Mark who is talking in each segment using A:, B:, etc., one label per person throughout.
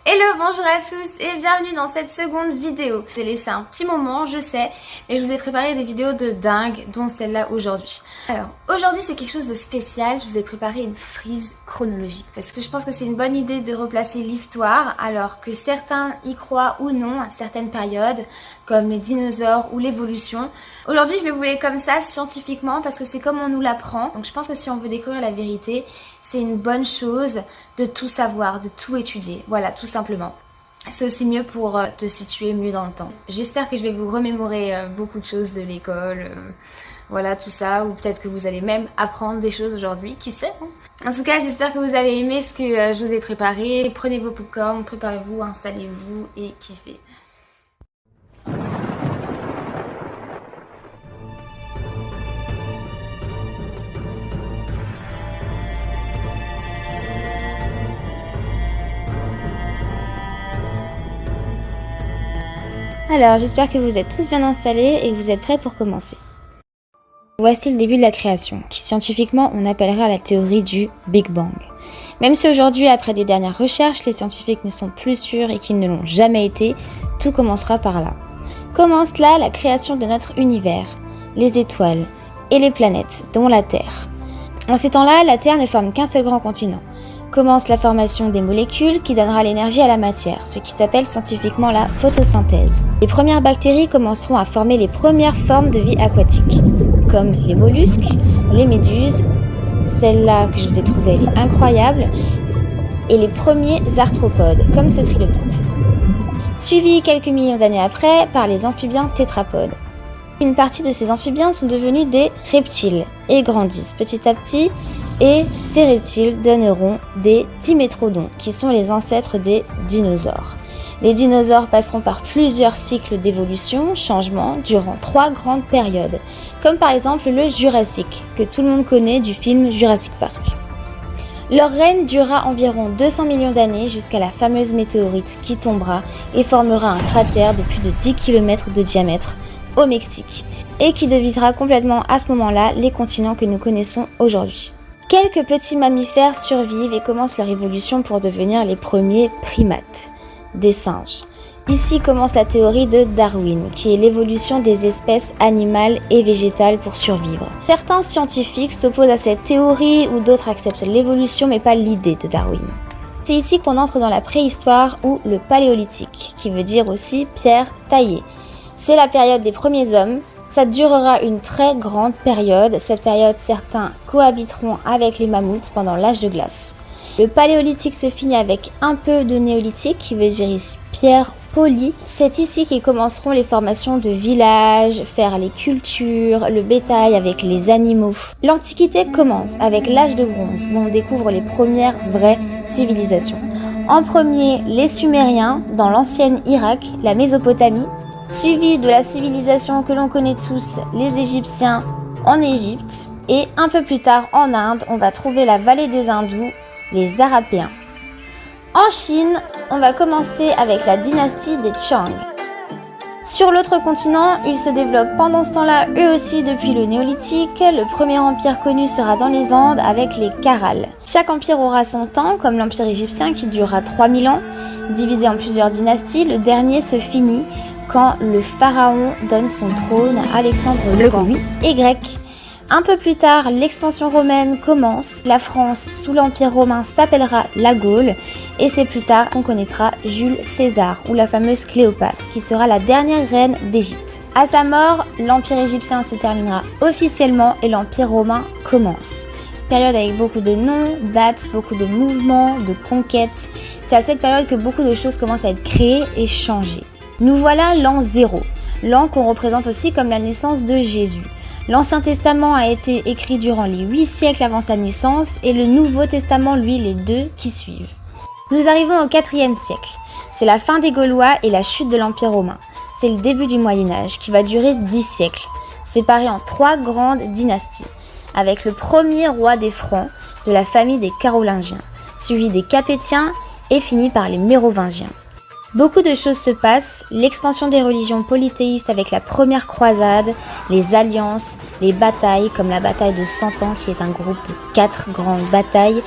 A: Hello, bonjour à tous et bienvenue dans cette seconde vidéo. Je vous ai laissé un petit moment, je sais, mais je vous ai préparé des vidéos de dingue, dont celle-là aujourd'hui. Alors, aujourd'hui c'est quelque chose de spécial, je vous ai préparé une frise chronologique parce que je pense que c'est une bonne idée de replacer l'histoire alors que certains y croient ou non à certaines périodes, comme les dinosaures ou l'évolution. Aujourd'hui je le voulais comme ça, scientifiquement, parce que c'est comme on nous l'apprend. Donc je pense que si on veut découvrir la vérité, c'est une bonne chose de tout savoir, de tout étudier. Voilà, tout simplement. C'est aussi mieux pour te situer mieux dans le temps. J'espère que je vais vous remémorer beaucoup de choses de l'école, voilà tout ça, ou peut-être que vous allez même apprendre des choses aujourd'hui, qui sait hein. En tout cas, j'espère que vous avez aimé ce que je vous ai préparé. Prenez vos popcorn, préparez-vous, installez-vous et kiffez. Alors, j'espère que vous êtes tous bien installés et que vous êtes prêts pour commencer. Voici le début de la création, qui scientifiquement on appellera la théorie du Big Bang. Même si aujourd'hui, après des dernières recherches, les scientifiques ne sont plus sûrs et qu'ils ne l'ont jamais été, tout commencera par là. Commence là la création de notre univers, les étoiles et les planètes, dont la Terre. En ces temps-là, la Terre ne forme qu'un seul grand continent. Commence la formation des molécules qui donnera l'énergie à la matière, ce qui s'appelle scientifiquement la photosynthèse. Les premières bactéries commenceront à former les premières formes de vie aquatique, comme les mollusques, les méduses, celle-là que je vous ai trouvée elle est incroyable, et les premiers arthropodes, comme ce trilobite. Suivi quelques millions d'années après par les amphibiens tétrapodes. Une partie de ces amphibiens sont devenus des reptiles et grandissent petit à petit, et ces reptiles donneront des dimétrodons, qui sont les ancêtres des dinosaures. Les dinosaures passeront par plusieurs cycles d'évolution, changement, durant 3 grandes périodes, comme par exemple le Jurassique, que tout le monde connaît du film Jurassic Park. Leur règne durera environ 200 millions d'années jusqu'à la fameuse météorite qui tombera et formera un cratère de plus de 10 km de diamètre au Mexique, et qui devisera complètement à ce moment-là les continents que nous connaissons aujourd'hui. Quelques petits mammifères survivent et commencent leur évolution pour devenir les premiers primates, des singes. Ici commence la théorie de Darwin, qui est l'évolution des espèces animales et végétales pour survivre. Certains scientifiques s'opposent à cette théorie ou d'autres acceptent l'évolution mais pas l'idée de Darwin. C'est ici qu'on entre dans la préhistoire ou le paléolithique, qui veut dire aussi pierre taillée. C'est la période des premiers hommes. Ça durera une très grande période. Cette période, certains cohabiteront avec les mammouths pendant l'âge de glace. Le paléolithique se finit avec un peu de néolithique, qui veut dire ici pierre polie. C'est ici qu'ils commenceront les formations de villages, faire les cultures, le bétail avec les animaux. L'Antiquité commence avec l'âge de bronze, où on découvre les premières vraies civilisations. En premier, les Sumériens, dans l'ancienne Irak, la Mésopotamie, suivi de la civilisation que l'on connaît tous, les Égyptiens en Égypte, et un peu plus tard en Inde, on va trouver la vallée des Hindous, les Arapéens. En Chine, on va commencer avec la dynastie des Shang. Sur l'autre continent, ils se développent pendant ce temps-là, eux aussi depuis le néolithique. Le premier empire connu sera dans les Andes avec les Karal. Chaque empire aura son temps, comme l'empire égyptien qui durera 3000 ans. Divisé en plusieurs dynasties, le dernier se finit quand le pharaon donne son trône à Alexandre le Grand et grec. Un peu plus tard, l'expansion romaine commence. La France, sous l'Empire romain, s'appellera la Gaule. Et c'est plus tard qu'on connaîtra Jules César, ou la fameuse Cléopâtre, qui sera la dernière reine d'Égypte. À sa mort, l'Empire égyptien se terminera officiellement et l'Empire romain commence. Période avec beaucoup de noms, dates, beaucoup de mouvements, de conquêtes. C'est à cette période que beaucoup de choses commencent à être créées et changées. Nous voilà l'an 0, l'an qu'on représente aussi comme la naissance de Jésus. L'Ancien Testament a été écrit durant les 8 siècles avant sa naissance et le Nouveau Testament, lui, les 2 qui suivent. Nous arrivons au 4e siècle. C'est la fin des Gaulois et la chute de l'Empire romain. C'est le début du Moyen-Âge qui va durer 10 siècles, séparé en 3 grandes dynasties, avec le premier roi des Francs de la famille des Carolingiens, suivi des Capétiens et fini par les Mérovingiens. Beaucoup de choses se passent, l'expansion des religions polythéistes avec la première croisade, les alliances, les batailles comme la bataille de 100 ans qui est un groupe de 4 grandes batailles.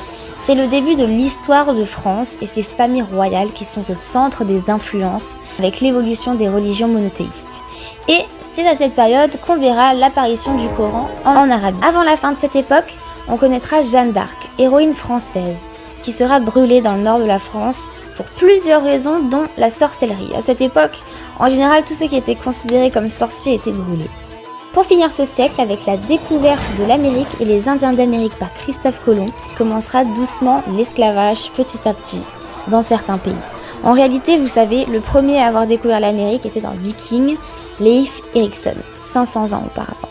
A: C'est le début de l'histoire de France et ses familles royales qui sont au centre des influences avec l'évolution des religions monothéistes. Et c'est à cette période qu'on verra l'apparition du Coran en Arabie. Avant la fin de cette époque, on connaîtra Jeanne d'Arc, héroïne française, qui sera brûlée dans le nord de la France pour plusieurs raisons, dont la sorcellerie. À cette époque, en général, tous ceux qui étaient considérés comme sorciers étaient brûlés. Pour finir ce siècle avec la découverte de l'Amérique et les Indiens d'Amérique par Christophe Colomb, commencera doucement l'esclavage petit à petit dans certains pays. En réalité, vous savez, le premier à avoir découvert l'Amérique était un viking, Leif Erikson, 500 ans auparavant.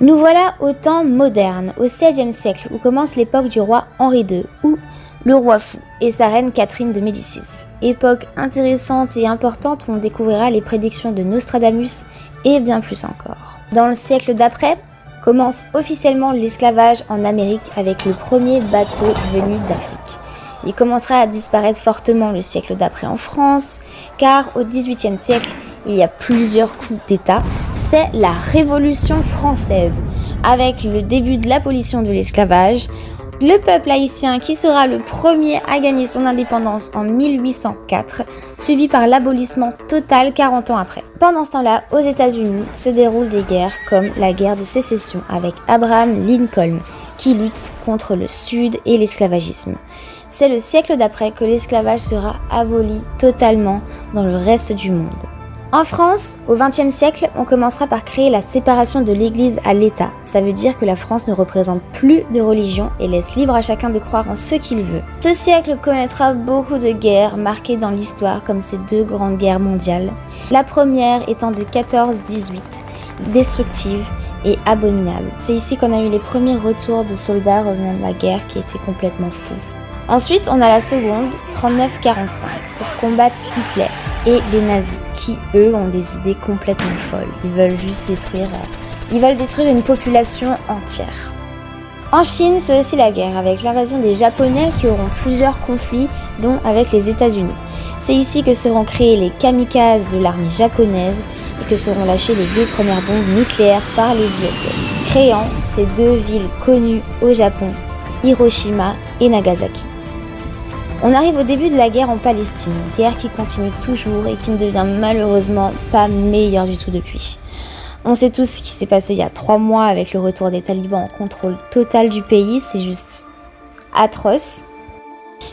A: Nous voilà au temps moderne, au XVIe siècle, où commence l'époque du roi Henri II, ou le roi fou, et sa reine Catherine de Médicis. Époque intéressante et importante où on découvrira les prédictions de Nostradamus et bien plus encore. Dans le siècle d'après, commence officiellement l'esclavage en Amérique avec le premier bateau venu d'Afrique. Il commencera à disparaître fortement le siècle d'après en France, car au XVIIIe siècle, il y a plusieurs coups d'État. C'est la Révolution française, avec le début de l'abolition de l'esclavage, le peuple haïtien qui sera le premier à gagner son indépendance en 1804, suivi par l'abolissement total 40 ans après. Pendant ce temps-là, aux États-Unis se déroulent des guerres comme la guerre de sécession avec Abraham Lincoln, qui lutte contre le Sud et l'esclavagisme. C'est le siècle d'après que l'esclavage sera aboli totalement dans le reste du monde. En France, au XXe siècle, on commencera par créer la séparation de l'Église à l'État. Ça veut dire que la France ne représente plus de religion et laisse libre à chacun de croire en ce qu'il veut. Ce siècle connaîtra beaucoup de guerres marquées dans l'histoire comme ces deux grandes guerres mondiales. La première étant de 14-18, destructive et abominable. C'est ici qu'on a eu les premiers retours de soldats revenant de la guerre qui étaient complètement fous. Ensuite, on a la seconde, 39-45, pour combattre Hitler et les nazis, qui, eux, ont des idées complètement folles. Ils veulent juste détruire une population entière. En Chine, c'est aussi la guerre, avec l'invasion des Japonais qui auront plusieurs conflits, dont avec les États-Unis. C'est ici que seront créés les kamikazes de l'armée japonaise et que seront lâchées les deux premières bombes nucléaires par les USA, créant ces deux villes connues au Japon, Hiroshima et Nagasaki. On arrive au début de la guerre en Palestine, guerre qui continue toujours et qui ne devient malheureusement pas meilleure du tout depuis. On sait tous ce qui s'est passé il y a 3 mois avec le retour des talibans en contrôle total du pays, c'est juste atroce.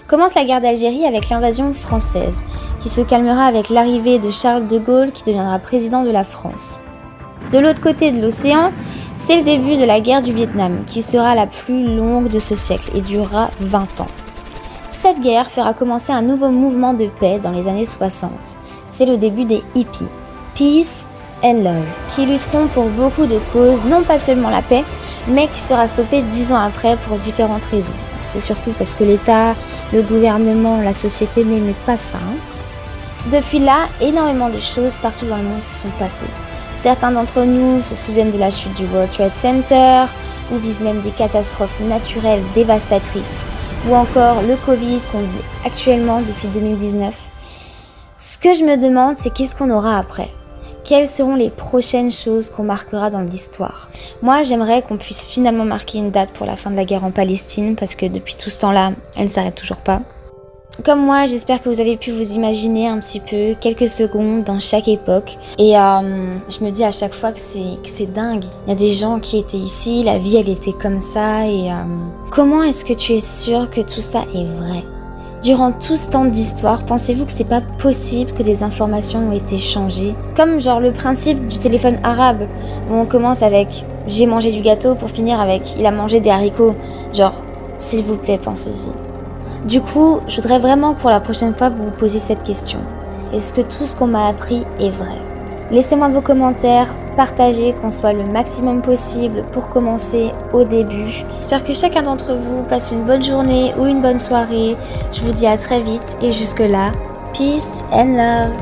A: Commence la guerre d'Algérie avec l'invasion française, qui se calmera avec l'arrivée de Charles de Gaulle qui deviendra président de la France. De l'autre côté de l'océan, c'est le début de la guerre du Vietnam, qui sera la plus longue de ce siècle et durera 20 ans. Cette guerre fera commencer un nouveau mouvement de paix dans les années 60. C'est le début des hippies, Peace and Love, qui lutteront pour beaucoup de causes, non pas seulement la paix, mais qui sera stoppée 10 ans après pour différentes raisons. C'est surtout parce que l'État, le gouvernement, la société n'aimaient pas ça. Depuis là, énormément de choses partout dans le monde se sont passées. Certains d'entre nous se souviennent de la chute du World Trade Center, ou vivent même des catastrophes naturelles dévastatrices, ou encore le Covid qu'on vit actuellement depuis 2019. Ce que je me demande, c'est qu'est-ce qu'on aura après ? Quelles seront les prochaines choses qu'on marquera dans l'histoire ? Moi, j'aimerais qu'on puisse finalement marquer une date pour la fin de la guerre en Palestine, parce que depuis tout ce temps-là, elle ne s'arrête toujours pas. Comme moi, j'espère que vous avez pu vous imaginer un petit peu quelques secondes dans chaque époque. Et je me dis à chaque fois que c'est dingue. Il y a des gens qui étaient ici, la vie elle était comme ça. Et comment est-ce que tu es sûr que tout ça est vrai ? Durant tout ce temps d'histoire, pensez-vous que c'est pas possible que des informations ont été changées ? Comme genre le principe du téléphone arabe, où on commence avec « j'ai mangé du gâteau » pour finir avec « il a mangé des haricots ». Genre, s'il vous plaît, pensez-y. Du coup, je voudrais vraiment que pour la prochaine fois, vous vous posiez cette question. Est-ce que tout ce qu'on m'a appris est vrai ? Laissez-moi vos commentaires, partagez, qu'on soit le maximum possible pour commencer au début. J'espère que chacun d'entre vous passe une bonne journée ou une bonne soirée. Je vous dis à très vite et jusque là, peace and love.